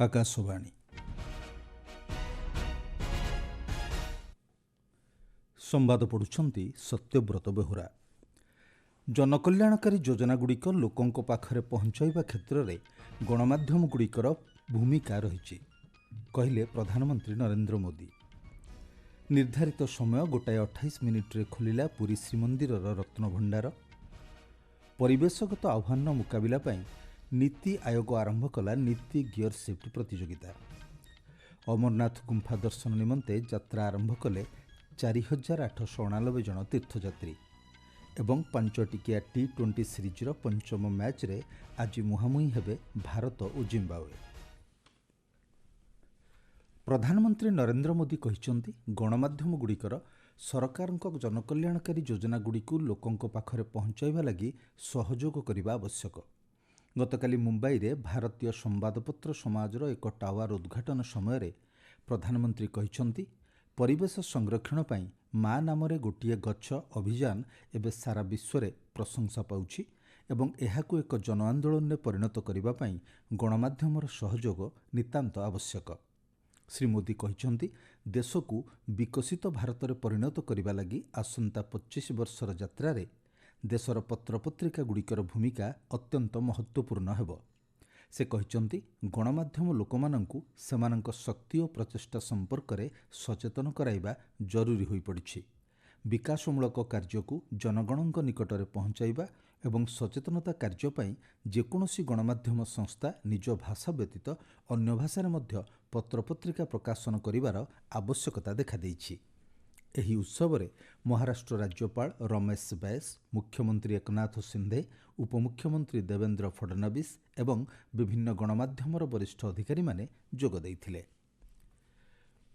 ଆକାଶବାଣୀ। ସମ୍ବାଦ ପଢ଼ୁଛନ୍ତି ସତ୍ୟବ୍ରତ ବେହୁରା। ଜନକଲ୍ୟାଣକାରୀ ଯୋଜନାଗୁଡ଼ିକ ଲୋକଙ୍କ ପାଖରେ ପହଞ୍ଚାଇବା କ୍ଷେତ୍ରରେ ଗଣମାଧ୍ୟମଗୁଡ଼ିକର ଭୂମିକା ରହିଛି, କହିଲେ ପ୍ରଧାନମନ୍ତ୍ରୀ ନରେନ୍ଦ୍ର ମୋଦି। ନିର୍ଦ୍ଧାରିତ ସମୟ 1:28 ଖୋଲିଲା ପୁରୀ ଶ୍ରୀମନ୍ଦିରର ରତ୍ନଭଣ୍ଡାର। ପରିବେଶଗତ ଆହ୍ୱାନର ମୁକାବିଲା ପାଇଁ ନୀତି ଆୟୋଗ ଆରମ୍ଭ କଲା ନୀତି ଗିୟର ସିଫ୍ଟ ପ୍ରତିଯୋଗିତା। ଅମରନାଥ ଗୁମ୍ଫା ଦର୍ଶନ ନିମନ୍ତେ ଯାତ୍ରା ଆରମ୍ଭ କଲେ 4,889 ଜଣ ତୀର୍ଥଯାତ୍ରୀ ଏବଂ 5 ଟିକିଆ T20 ସିରିଜର ପଞ୍ଚମ ମ୍ୟାଚ୍ରେ ଆଜି ମୁହାଁମୁହିଁ ହେବେ ଭାରତ ଓ ଜିମ୍ବାୱେ। ପ୍ରଧାନମନ୍ତ୍ରୀ ନରେନ୍ଦ୍ର ମୋଦି କହିଛନ୍ତି, ଗଣମାଧ୍ୟମଗୁଡ଼ିକର ସରକାରଙ୍କ ଜନକଲ୍ୟାଣକାରୀ ଯୋଜନାଗୁଡ଼ିକୁ ଲୋକଙ୍କ ପାଖରେ ପହଞ୍ଚାଇବା ଲାଗି ସହଯୋଗ କରିବା ଆବଶ୍ୟକ। ଗତକାଲି ମୁମ୍ବାଇରେ ଭାରତୀୟ ସମ୍ବାଦପତ୍ର ସମାଜର ଏକ ଟାୱାର ଉଦ୍ଘାଟନ ସମୟରେ ପ୍ରଧାନମନ୍ତ୍ରୀ କହିଛନ୍ତି, ପରିବେଶ ସଂରକ୍ଷଣ ପାଇଁ ମା ନାମରେ ଗୋଟିଏ ଗଛ ଅଭିଯାନ ଏବେ ସାରା ବିଶ୍ୱରେ ପ୍ରଶଂସା ପାଉଛି ଏବଂ ଏହାକୁ ଏକ ଜନ ଆନ୍ଦୋଳନରେ ପରିଣତ କରିବା ପାଇଁ ଗଣମାଧ୍ୟମର ସହଯୋଗ ନିତାନ୍ତ ଆବଶ୍ୟକ। ଶ୍ରୀ ମୋଦି କହିଛନ୍ତି, ଦେଶକୁ ବିକଶିତ ଭାରତରେ ପରିଣତ କରିବା ଲାଗି ଆସନ୍ତା 25 ବର୍ଷର ଯାତ୍ରାରେ ଦେଶର ପତ୍ରପତ୍ରିକାଗୁଡ଼ିକର ଭୂମିକା ଅତ୍ୟନ୍ତ ମହତ୍ତ୍ୱପୂର୍ଣ୍ଣ ହେବ। ସେ କହିଛନ୍ତି, ଗଣମାଧ୍ୟମ ଲୋକମାନଙ୍କୁ ସେମାନଙ୍କ ଶକ୍ତି ଓ ପ୍ରଚେଷ୍ଟା ସମ୍ପର୍କରେ ସଚେତନ କରାଇବା ଜରୁରୀ ହୋଇପଡ଼ିଛି। ବିକାଶମୂଳକ କାର୍ଯ୍ୟକୁ ଜନଗଣଙ୍କ ନିକଟରେ ପହଞ୍ଚାଇବା ଏବଂ ସଚେତନତା କାର୍ଯ୍ୟ ପାଇଁ ଯେକୌଣସି ଗଣମାଧ୍ୟମ ସଂସ୍ଥା ନିଜ ଭାଷା ବ୍ୟତୀତ ଅନ୍ୟ ଭାଷାରେ ମଧ୍ୟ ପତ୍ରପତ୍ରିକା ପ୍ରକାଶନ କରିବାର ଆବଶ୍ୟକତା ଦେଖାଦେଇଛି। ଏହି ଉତ୍ସବରେ ମହାରାଷ୍ଟ୍ର ରାଜ୍ୟପାଳ ରମେଶ ବୈସ, ମୁଖ୍ୟମନ୍ତ୍ରୀ ଏକନାଥ ସିନ୍ଧେ, ଉପମୁଖ୍ୟମନ୍ତ୍ରୀ ଦେବେନ୍ଦ୍ର ଫଡନବିସ୍ ଏବଂ ବିଭିନ୍ନ ଗଣମାଧ୍ୟମର ବରିଷ୍ଠ ଅଧିକାରୀମାନେ ଯୋଗ ଦେଇଥିଲେ।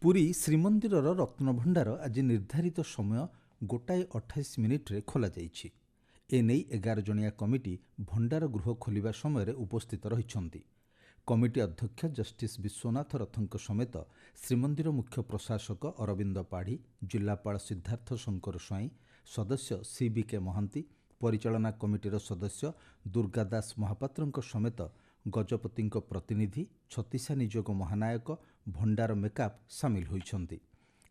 ପୁରୀ ଶ୍ରୀମନ୍ଦିରର ରତ୍ନଭଣ୍ଡାର ଆଜି ନିର୍ଦ୍ଧାରିତ ସମୟ 1:28 ଖୋଲାଯାଇଛି। ଏନେଇ 11 ଜଣିଆ କମିଟି ଭଣ୍ଡାର ଗୃହ ଖୋଲିବା ସମୟରେ ଉପସ୍ଥିତ ରହିଛନ୍ତି। କମିଟି ଅଧ୍ୟକ୍ଷ ଜଷ୍ଟିସ୍ ବିଶ୍ୱନାଥ ରଥଙ୍କ ସମେତ ଶ୍ରୀମନ୍ଦିର ମୁଖ୍ୟ ପ୍ରଶାସକ ଅରବିନ୍ଦ ପାଢ଼ୀ, ଜିଲ୍ଲାପାଳ ସିଦ୍ଧାର୍ଥ ଶଙ୍କର ସ୍ୱାଇଁ, ସଦସ୍ୟ CBK ମହାନ୍ତି, ପରିଚାଳନା କମିଟିର ସଦସ୍ୟ ଦୁର୍ଗାଦାସ ମହାପାତ୍ରଙ୍କ ସମେତ ଗଜପତିଙ୍କ ପ୍ରତିନିଧି, ଛତିଶା ନିଯୋଗ ମହାନାୟକ, ଭଣ୍ଡାର ମେକାପ ସାମିଲ ହୋଇଛନ୍ତି।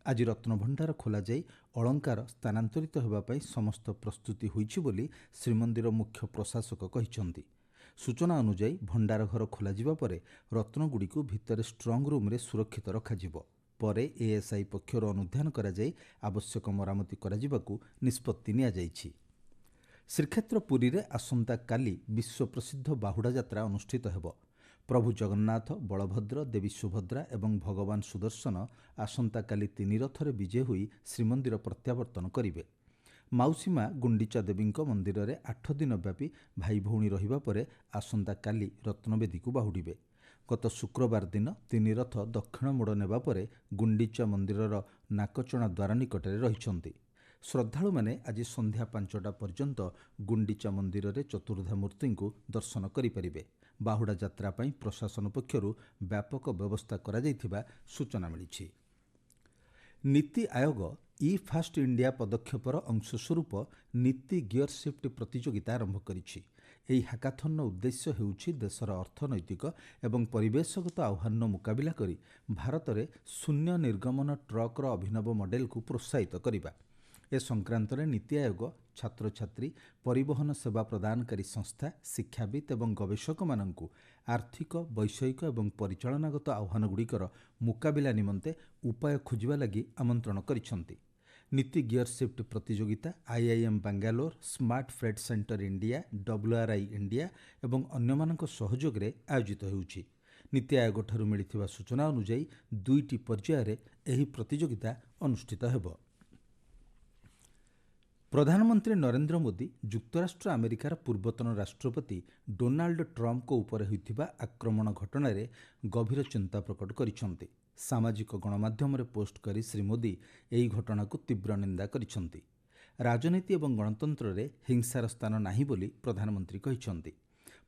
ଆଜି ରତ୍ନଭଣ୍ଡାର ଖୋଲାଯାଇ ଅଳଙ୍କାର ସ୍ଥାନାନ୍ତରିତ ହେବା ପାଇଁ ସମସ୍ତ ପ୍ରସ୍ତୁତି ହୋଇଛି ବୋଲି ଶ୍ରୀମନ୍ଦିର ମୁଖ୍ୟ ପ୍ରଶାସକ କହିଛନ୍ତି। ସୂଚନା ଅନୁଯାୟୀ ଭଣ୍ଡାର ଘର ଖୋଲାଯିବା ପରେ ରତ୍ନଗୁଡ଼ିକୁ ଭିତରେ ଷ୍ଟ୍ରଙ୍ଗ ରୁମ୍ରେ ସୁରକ୍ଷିତ ରଖାଯିବ। ପରେ ASI ପକ୍ଷରୁ ଅନୁଧ୍ୟାନ କରାଯାଇ ଆବଶ୍ୟକ ମରାମତି କରାଯିବାକୁ ନିଷ୍ପତ୍ତି ନିଆଯାଇଛି। ଶ୍ରୀକ୍ଷେତ୍ର ପୁରୀରେ ଆସନ୍ତାକାଲି ବିଶ୍ୱପ୍ରସିଦ୍ଧ ବାହୁଡ଼ା ଯାତ୍ରା ଅନୁଷ୍ଠିତ ହେବ। ପ୍ରଭୁ ଜଗନ୍ନାଥ, ବଳଭଦ୍ର, ଦେବୀ ସୁଭଦ୍ରା ଏବଂ ଭଗବାନ ସୁଦର୍ଶନ ଆସନ୍ତାକାଲି 3 ରଥରେ ବିଜେ ହୋଇ ଶ୍ରୀମନ୍ଦିର ପ୍ରତ୍ୟାବର୍ତ୍ତନ କରିବେ। ମାଉସୀ ମା ଗୁଣ୍ଡିଚା ଦେବୀଙ୍କ ମନ୍ଦିରରେ 8 ଦିନ ବ୍ୟାପୀ ଭାଇ ଭଉଣୀ ରହିବା ପରେ ଆସନ୍ତାକାଲି ରତ୍ନବେଦୀକୁ ବାହୁଡ଼ିବେ। ଗତ ଶୁକ୍ରବାର ଦିନ 3 ରଥ ଦକ୍ଷିଣ ମୋଡ଼ ନେବା ପରେ ଗୁଣ୍ଡିଚା ମନ୍ଦିରର ନାକଚଣା ଦ୍ୱାର ନିକଟରେ ରହିଛନ୍ତି। ଶ୍ରଦ୍ଧାଳୁମାନେ ଆଜି ସନ୍ଧ୍ୟା 5ଟା ପର୍ଯ୍ୟନ୍ତ ଗୁଣ୍ଡିଚା ମନ୍ଦିରରେ ଚତୁର୍ଦ୍ଧା ମୂର୍ତ୍ତିଙ୍କୁ ଦର୍ଶନ କରିପାରିବେ। ବାହୁଡ଼ା ଯାତ୍ରା ପାଇଁ ପ୍ରଶାସନ ପକ୍ଷରୁ ବ୍ୟାପକ ବ୍ୟବସ୍ଥା କରାଯାଇଥିବା ସୂଚନା ମିଳିଛି। ନୀତି ଆୟୋଗ ଇ-ଫାଷ୍ଟ ଇଣ୍ଡିଆ ପଦକ୍ଷେପର ଅଂଶସ୍ୱରୂପ ନୀତି ଗିୟର ସିଫ୍ଟ ପ୍ରତିଯୋଗିତା ଆରମ୍ଭ କରିଛି। ଏହି ହାକାଥନ୍ର ଉଦ୍ଦେଶ୍ୟ ହେଉଛି ଦେଶର ଅର୍ଥନୈତିକ ଏବଂ ପରିବେଶଗତ ଆହ୍ୱାନର ମୁକାବିଲା କରି ଭାରତରେ ଶୂନ୍ୟ ନିର୍ଗମନ ଟ୍ରକ୍ର ଅଭିନବ ମଡେଲକୁ ପ୍ରୋତ୍ସାହିତ କରିବା। ଏ ସଂକ୍ରାନ୍ତରେ ନୀତି ଆୟୋଗ ଛାତ୍ରଛାତ୍ରୀ, ପରିବହନ ସେବା ପ୍ରଦାନକାରୀ ସଂସ୍ଥା, ଶିକ୍ଷାବିତ୍ ଏବଂ ଗବେଷକମାନଙ୍କୁ ଆର୍ଥିକ, ବୈଷୟିକ ଏବଂ ପରିଚାଳନାଗତ ଆହ୍ୱାନଗୁଡ଼ିକର ମୁକାବିଲା ନିମନ୍ତେ ଉପାୟ ଖୋଜିବା ଲାଗି ଆମନ୍ତ୍ରଣ କରିଛନ୍ତି। ନୀତି ଗିୟର ସିଫ୍ଟ ପ୍ରତିଯୋଗିତା IIM Bangalore, smart freight centre India, WRI India ଏବଂ ଅନ୍ୟମାନଙ୍କ ସହଯୋଗରେ ଆୟୋଜିତ ହେଉଛି। ନୀତି ଆୟୋଗଠାରୁ ମିଳିଥିବା ସୂଚନା ଅନୁଯାୟୀ 2ଟି ପର୍ଯ୍ୟାୟରେ ଏହି ପ୍ରତିଯୋଗିତା ଅନୁଷ୍ଠିତ ହେବ। ପ୍ରଧାନମନ୍ତ୍ରୀ ନରେନ୍ଦ୍ର ମୋଦି ଯୁକ୍ତରାଷ୍ଟ୍ର ଆମେରିକାର ପୂର୍ବତନ ରାଷ୍ଟ୍ରପତି ଡୋନାଲ୍ଡ ଟ୍ରମ୍ପଙ୍କ ଉପରେ ହୋଇଥିବା ଆକ୍ରମଣ ଘଟଣାରେ ଗଭୀର ଚିନ୍ତା ପ୍ରକଟ କରିଛନ୍ତି। ସାମାଜିକ ଗଣମାଧ୍ୟମରେ ପୋଷ୍ଟ କରି ଶ୍ରୀ ମୋଦି ଏହି ଘଟଣାକୁ ତୀବ୍ର ନିନ୍ଦା କରିଛନ୍ତି। ରାଜନୀତି ଏବଂ ଗଣତନ୍ତ୍ରରେ ହିଂସାର ସ୍ଥାନ ନାହିଁ ବୋଲି ପ୍ରଧାନମନ୍ତ୍ରୀ କହିଛନ୍ତି।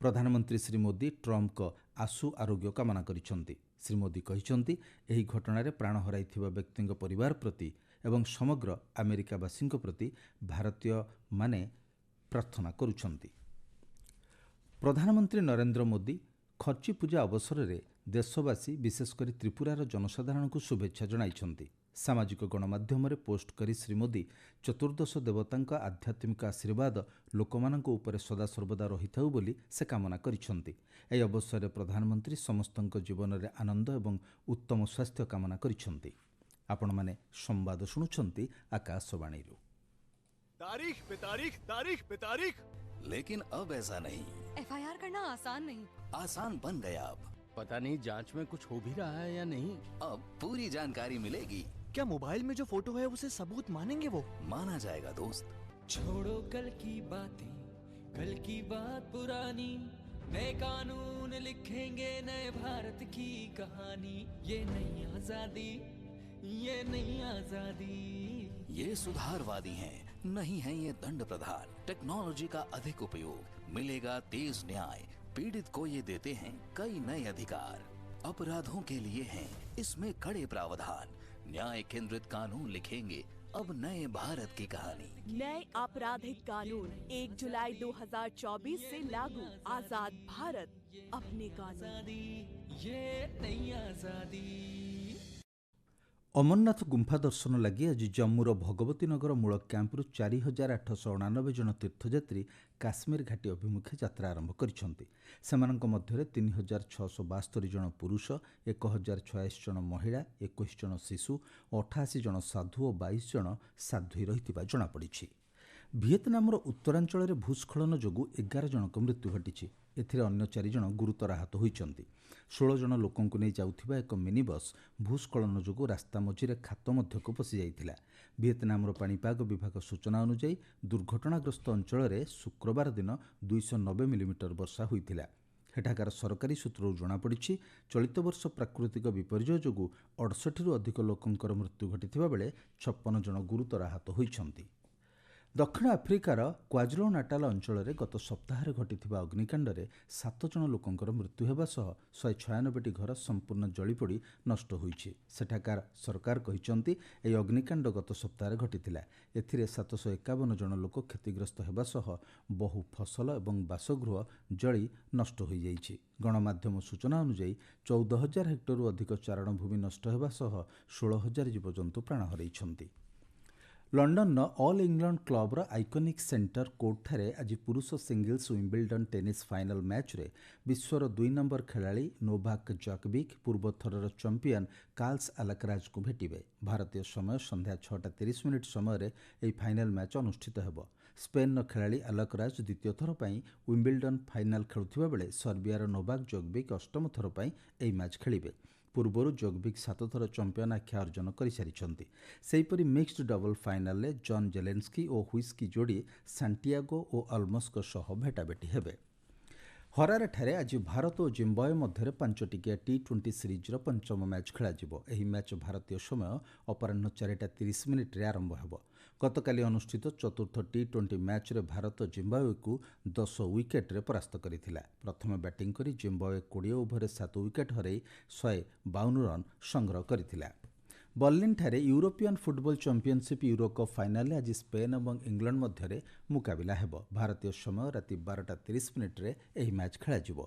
ପ୍ରଧାନମନ୍ତ୍ରୀ ଶ୍ରୀ ମୋଦି ଟ୍ରମ୍ପଙ୍କ ଆଶୁ ଆରୋଗ୍ୟ କାମନା କରିଛନ୍ତି। ଶ୍ରୀ ମୋଦି କହିଛନ୍ତି, ଏହି ଘଟଣାରେ ପ୍ରାଣ ହରାଇଥିବା ବ୍ୟକ୍ତିଙ୍କ ପରିବାର ପ୍ରତି ଏବଂ ସମଗ୍ର ଆମେରିକାବାସୀଙ୍କ ପ୍ରତି ଭାରତୀୟମାନେ ପ୍ରାର୍ଥନା କରୁଛନ୍ତି। ପ୍ରଧାନମନ୍ତ୍ରୀ ନରେନ୍ଦ୍ର ମୋଦି ଖର୍ଚ୍ଚି ପୂଜା ଅବସରରେ ଦେଶବାସୀ ବିଶେଷ କରି ତ୍ରିପୁରାର ଜନସାଧାରଣଙ୍କୁ ଶୁଭେଚ୍ଛା ଜଣାଇଛନ୍ତି। ସାମାଜିକ ଗଣମାଧ୍ୟମରେ ପୋଷ୍ଟ କରି ଶ୍ରୀ ମୋଦି ଚତୁର୍ଦ୍ଦଶ ଦେବତାଙ୍କ ଆଧ୍ୟାତ୍ମିକ ଆଶୀର୍ବାଦ ଲୋକମାନଙ୍କ ଉପରେ ସଦାସର୍ବଦା ରହିଥାଉ ବୋଲି ସେ କାମନା କରିଛନ୍ତି। ଏହି ଅବସରରେ ପ୍ରଧାନମନ୍ତ୍ରୀ ସମସ୍ତଙ୍କ ଜୀବନରେ ଆନନ୍ଦ ଏବଂ ଉତ୍ତମ ସ୍ୱାସ୍ଥ୍ୟ କାମନା କରିଛନ୍ତି। ଆପଣମାନେ ସମ୍ବାଦ ଶୁଣୁଛନ୍ତି ଆକାଶବାଣୀରୁ। तारीख पे तारीख तारीख पे तारीख। लेकिन अब ऐसा नहीं, FIR करना आसान नहीं। आसान बन गया। अब पता नहीं जांच में कुछ हो भी रहा है या नहीं। अब पूरी जानकारी मिलेगी। क्या मोबाइल में जो फोटो है उसे सबूत मानेंगे वो? माना जाएगा दोस्त। छोड़ो कल की बातें, कल की बात पुरानी, नए कानून लिखेंगे नए भारत की कहानी। ये नई आजादी, ये नई आजादी। ये सुधारवादी हैं, नहीं है ये दंड प्रधान। टेक्नोलॉजी का अधिक उपयोग, मिलेगा तेज न्याय। पीड़ित को ये देते हैं कई नए अधिकार। अपराधों के लिए हैं इसमें कड़े प्रावधान। न्याय केंद्रित कानून लिखेंगे अब नए भारत की कहानी। नए आपराधिक कानून 1 जुलाई 2024 से लागू। आजाद भारत अपने कानून। आजादी, ये नई आजादी। ଅମରନାଥ ଗୁମ୍ଫା ଦର୍ଶନ ଲାଗି ଆଜି ଜମ୍ମୁର ଭଗବତୀ ନଗର ମୂଳ କ୍ୟାମ୍ପରୁ 4,889 ଜଣ ତୀର୍ଥଯାତ୍ରୀ କାଶ୍ମୀର ଘାଟି ଅଭିମୁଖେ ଯାତ୍ରା ଆରମ୍ଭ କରିଛନ୍ତି। ସେମାନଙ୍କ ମଧ୍ୟରେ 3,672 ଜଣ ପୁରୁଷ, 1,086 ଜଣ ମହିଳା, 21 ଜଣ ଶିଶୁ, 88 ଜଣ ସାଧୁ ଓ 22 ଜଣ ସାଧ୍ୱୀ ରହିଥିବା ଜଣାପଡ଼ିଛି। ଭିଏତନାମର ଉତ୍ତରାଞ୍ଚଳରେ ଭୂସ୍ଖଳନ ଯୋଗୁଁ 11 ଜଣଙ୍କ ମୃତ୍ୟୁ ଘଟିଛି। ଏଥିରେ ଅନ୍ୟ 4 ଜଣ ଗୁରୁତର ଆହତ ହୋଇଛନ୍ତି। 16 ଜଣ ଲୋକଙ୍କୁ ନେଇ ଯାଉଥିବା ଏକ ମିନି ବସ୍ ଭୂସ୍ଖଳନ ଯୋଗୁଁ ରାସ୍ତା ମଝିରେ ଖାତ ମଧ୍ୟକୁ ପଶିଯାଇଥିଲା। ଭିଏତନାମର ପାଣିପାଗ ବିଭାଗ ସୂଚନା ଅନୁଯାୟୀ ଦୁର୍ଘଟଣାଗ୍ରସ୍ତ ଅଞ୍ଚଳରେ ଶୁକ୍ରବାର ଦିନ 290 ମିଲିମିଟର ବର୍ଷା ହୋଇଥିଲା। ସେଠାକାର ସରକାରୀ ସୂତ୍ରରୁ ଜଣାପଡ଼ିଛି, ଚଳିତ ବର୍ଷ ପ୍ରାକୃତିକ ବିପର୍ଯ୍ୟୟ ଯୋଗୁଁ 68ରୁ ଅଧିକ ଲୋକଙ୍କର ମୃତ୍ୟୁ ଘଟିଥିବା ବେଳେ 56 ଜଣ ଗୁରୁତର ଆହତ ହୋଇଛନ୍ତି। ଦକ୍ଷିଣ ଆଫ୍ରିକାର କ୍ୱାଜୁଲୁ ନାଟାଲ ଅଞ୍ଚଳରେ ଗତ ସପ୍ତାହରେ ଘଟିଥିବା ଅଗ୍ନିକାଣ୍ଡରେ 7 ଜଣ ଲୋକଙ୍କର ମୃତ୍ୟୁ ହେବା ସହ 196ଟି ଘର ସମ୍ପୂର୍ଣ୍ଣ ଜଳିପୋଡ଼ି ନଷ୍ଟ ହୋଇଛି। ସେଠାକାର ସରକାର କହିଛନ୍ତି, ଏହି ଅଗ୍ନିକାଣ୍ଡ ଗତ ସପ୍ତାହରେ ଘଟିଥିଲା। ଏଥିରେ 751 ଜଣ ଲୋକ କ୍ଷତିଗ୍ରସ୍ତ ହେବା ସହ ବହୁ ଫସଲ ଏବଂ ବାସଗୃହ ଜଳି ନଷ୍ଟ ହୋଇଯାଇଛି। ଗଣମାଧ୍ୟମ ସୂଚନା ଅନୁଯାୟୀ 14,000 ହେକ୍ଟରରୁ ଅଧିକ ଚାରଣଭୂମି ନଷ୍ଟ ହେବା ସହ 16,000 ଜୀବଜନ୍ତୁ ପ୍ରାଣ ହରାଇଛନ୍ତି। ଲଣ୍ଡନର ଅଲ୍ ଇଂଲଣ୍ଡ କ୍ଲବର ଆଇକନିକ୍ ସେଣ୍ଟର କୋର୍ଟଠାରେ ଆଜି ପୁରୁଷ ସିଙ୍ଗଲ୍ସ ୱିମ୍ବଲଡନ୍ ଟେନିସ୍ ଫାଇନାଲ୍ ମ୍ୟାଚ୍ରେ ବିଶ୍ୱର 2 ନମ୍ବର ଖେଳାଳି ନୋଭାକ୍ ଜୋକୋଭିଚ୍ ପୂର୍ବଥରର ଚମ୍ପିୟନ୍ କାର୍ଲୋସ୍ ଆଲକାରାଜଙ୍କୁ ଭେଟିବେ। ଭାରତୀୟ ସମୟ ସନ୍ଧ୍ୟା 6:30 ସମୟରେ ଏହି ଫାଇନାଲ୍ ମ୍ୟାଚ୍ ଅନୁଷ୍ଠିତ ହେବ। ସ୍ପେନ୍ର ଖେଳାଳି ଆଲକାରାଜ ଦ୍ୱିତୀୟ ଥର ପାଇଁ ୱିମ୍ବଲଡନ୍ ଫାଇନାଲ୍ ଖେଳୁଥିବା ବେଳେ ସର୍ବିଆର ନୋଭାକ୍ ଜୋକୋଭିଚ୍ ଅଷ୍ଟମ ଥର ପାଇଁ ଏହି ମ୍ୟାଚ୍ ଖେଳିବେ। ପୂର୍ବରୁ ଜୋକୋଭିଚ୍ 7 ଥର ଚମ୍ପିୟନ୍ ଆଖ୍ୟା ଅର୍ଜନ କରିସାରିଛନ୍ତି। ସେହିପରି ମିକ୍ସଡ୍ ଡବଲ୍ ଫାଇନାଲରେ ଜନ୍ ଜେଲେନ୍ସ୍କି ଓ ହୁଇସ୍କି ଯୋଡ଼ି ସାଣ୍ଟିଆଗୋ ଓ ଅଲ୍ମସ୍ଙ୍କ ସହ ଭେଟାଭେଟି ହେବେ। ହରାରେଠାରେ ଆଜି ଭାରତ ଓ ଜିମ୍ବାୱେ ମଧ୍ୟରେ 5ଟିକିଆ T20 ସିରିଜ୍ର ପଞ୍ଚମ ମ୍ୟାଚ୍ ଖେଳାଯିବ। ଏହି ମ୍ୟାଚ୍ ଭାରତୀୟ ସମୟ ଅପରାହ୍ନ 4:30ରେ ଆରମ୍ଭ ହେବ। ଗତକାଲି ଅନୁଷ୍ଠିତ ଚତୁର୍ଥ T20 ମ୍ୟାଚ୍ରେ ଭାରତ ଜିମ୍ବାୱେକୁ 10 ୱିକେଟ୍ରେ ପରାସ୍ତ କରିଥିଲା। ପ୍ରଥମେ ବ୍ୟାଟିଂ କରି ଜିମ୍ବାୱେ 20 ଓଭରରେ 7 ୱିକେଟ୍ ହରାଇ 152 ରନ୍ ସଂଗ୍ରହ କରିଥିଲା। ବର୍ଲିନ୍ଠାରେ ୟୁରୋପିଆନ୍ ଫୁଟବଲ ଚାମ୍ପିୟନସିପ୍ ୟୁରୋକପ୍ ଫାଇନାଲରେ ଆଜି ସ୍ପେନ୍ ଏବଂ ଇଂଲଣ୍ଡ ମଧ୍ୟରେ ମୁକାବିଲା ହେବ। ଭାରତୀୟ ସମୟ ରାତି 12:30ରେ ଏହି ମ୍ୟାଚ୍ ଖେଳାଯିବ।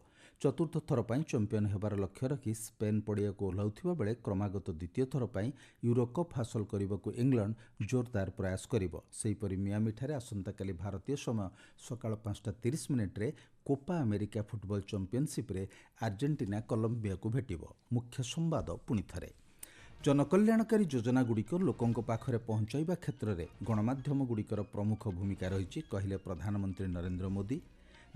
ଚତୁର୍ଥ ଥର ପାଇଁ ଚମ୍ପିୟନ୍ ହେବାର ଲକ୍ଷ୍ୟ ରଖି ସ୍ପେନ୍ ପଡ଼ିଆକୁ ଓହ୍ଲାଉଥିବା ବେଳେ କ୍ରମାଗତ ଦ୍ୱିତୀୟ ଥର ପାଇଁ ୟୁରୋକପ୍ ହାସଲ କରିବାକୁ ଇଂଲଣ୍ଡ ଜୋରଦାର ପ୍ରୟାସ କରିବ। ସେହିପରି ମିଆମିଠାରେ ଆସନ୍ତାକାଲି ଭାରତୀୟ ସମୟ ସକାଳ 5:30ରେ କୋପା ଆମେରିକା ଫୁଟବଲ ଚାମ୍ପିୟନସିପ୍ରେ ଆର୍ଜେଣ୍ଟିନା କଲମ୍ବିଆକୁ ଭେଟିବ। ମୁଖ୍ୟ ସମ୍ବାଦ ପୁଣି ଥରେ। ଜନକଲ୍ୟାଣକାରୀ ଯୋଜନାଗୁଡ଼ିକ ଲୋକଙ୍କ ପାଖରେ ପହଞ୍ଚାଇବା କ୍ଷେତ୍ରରେ ଗଣମାଧ୍ୟମଗୁଡ଼ିକର ପ୍ରମୁଖ ଭୂମିକା ରହିଛି କହିଲେ ପ୍ରଧାନମନ୍ତ୍ରୀ ନରେନ୍ଦ୍ର ମୋଦି।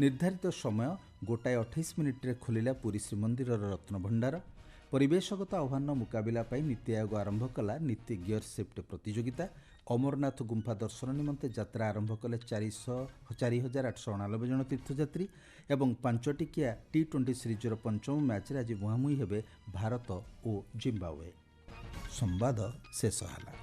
ନିର୍ଦ୍ଧାରିତ ସମୟ 1:28ରେ ଖୋଲିଲା ପୁରୀ ଶ୍ରୀମନ୍ଦିରର ରତ୍ନଭଣ୍ଡାର। ପରିବେଶଗତ ଆହ୍ୱାନର ମୁକାବିଲା ପାଇଁ ନୀତି ଆୟୋଗ ଆରମ୍ଭ କଲା ନୀତି ଗିୟର ସିଫ୍ଟ ପ୍ରତିଯୋଗିତା। ଅମରନାଥ ଗୁମ୍ଫା ଦର୍ଶନ ନିମନ୍ତେ ଯାତ୍ରା ଆରମ୍ଭ କଲେ 4,889 ଜଣ ତୀର୍ଥଯାତ୍ରୀ ଏବଂ 5ଟିକିଆ T20 ସିରିଜ୍ର ପଞ୍ଚମ ମ୍ୟାଚ୍ରେ ଆଜି ମୁହାଁମୁହିଁ ହେବେ ଭାରତ ଓ ଜିମ୍ବାୱେ। ସମ୍ବାଦ ଶେଷ ହେଲା।